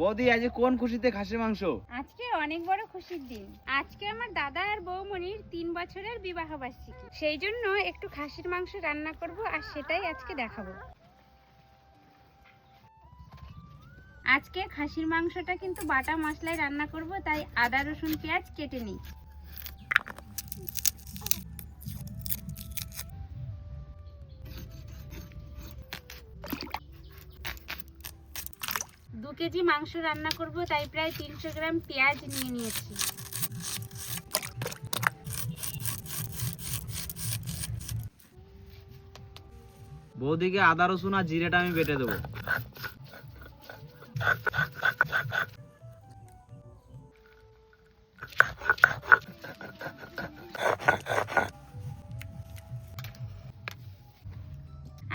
বৌদি আজ কোন খুশিতে খাসির মাংস? আজকে অনেক বড় খুশির দিন। আজকে আমার দাদা আর বৌমনির 3 বছরের বিবাহ বার্ষিকী। সেই জন্য একটু খাসির মাংস রান্না করব আর সেটাই আজকে দেখাবো। আজকে খাসির মাংসটা কিন্তু বাটা মশলায় রান্না করব, তাই আদা রসুন পেঁয়াজ কেটে নিই। দু কেজি মাংস রান্না করব, তাই প্রায় 300 গ্রাম পেঁয়াজ নিয়ে নিয়েছি। বৌদিকে আদা রসুন আর জিরেটা আমি বেটে দেবো।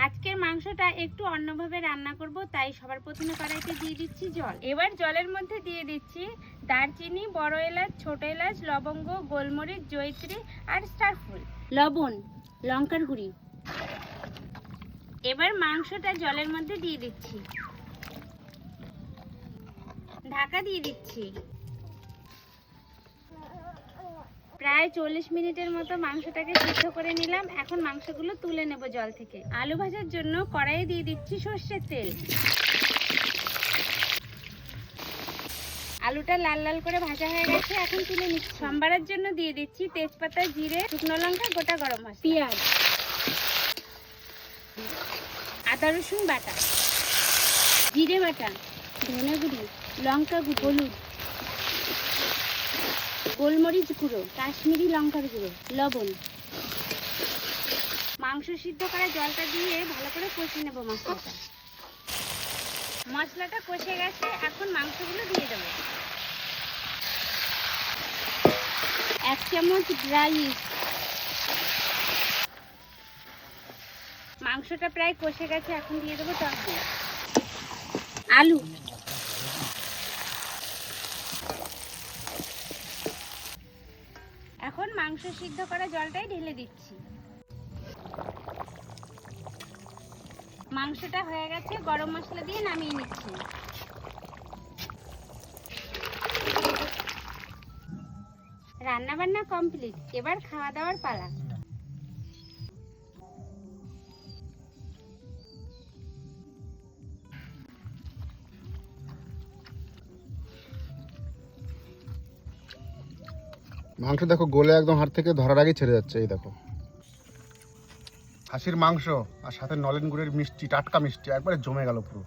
আজকের মাংসটা একটু অন্যভাবে রান্না করব, তাই সবার প্রথমে কড়াইতে দিয়ে দিচ্ছি জল। এবার জলের মধ্যে দিয়ে দিচ্ছি দারচিনি, বড় এলাচ, ছোট এলাচ, লবঙ্গ, গোলমরিচ, জয়িত্রী আর স্টার ফুল, লবণ, লঙ্কার গুঁড়ি। এবার মাংসটা জলের মধ্যে দিয়ে দিচ্ছি, ঢাকা দিয়ে দিচ্ছি। প্রায় 40 মিনিটের মতো মাংসটাকে সিদ্ধ করে নিলাম। এখন মাংসগুলো তুলে নেব জল থেকে। আলু ভাজার জন্য কড়াইয়ে দিয়ে দিচ্ছি সর্ষের তেল। আলুটা লাল লাল করে ভাজা হয়ে গেছে, এখন তুলে নিচ্ছি। সম্বারের জন্য দিয়ে দিচ্ছি তেজপাতা, জিরে, শুকনো লঙ্কা, গোটা গরম মশলা, পেঁয়াজ, আদা রসুন বাটা, জিরে বাটা, ধনে গুঁড়ি, লঙ্কা গুঁড়ো, হলুদ, গোলমরিচ গুঁড়ো, কাশ্মীরি লঙ্কার গুঁড়ো, লবণ। মাংস সিদ্ধ করা জলটা দিয়ে ভালো করে কষে নেব মশলাটা। মশলাটা কষে গেছে, এখন মাংসগুলো দিয়ে দেবো। 1 চামচ ড্রাই ইস্ট। মাংসটা প্রায় কষে গেছে, এখন দিয়ে দেবো টক দই, আলু, এখন মাংস সিদ্ধ করা জলটাই ঢেলে দিচ্ছি। মাংসটা হয়ে গেছে, গরম মশলা দিয়ে নামিয়ে নিচ্ছি। রান্না বান্না কমপ্লিট, এবার খাওয়া দাওয়ার পালা। মাংস দেখো গলে একদম হাত থেকে ধরার আগে ছেড়ে যাচ্ছে। এই দেখো খাসির মাংস আর সাথে নলেন গুড়ের মিষ্টি, টাটকা মিষ্টি, একবারে জমে গেল পুরো।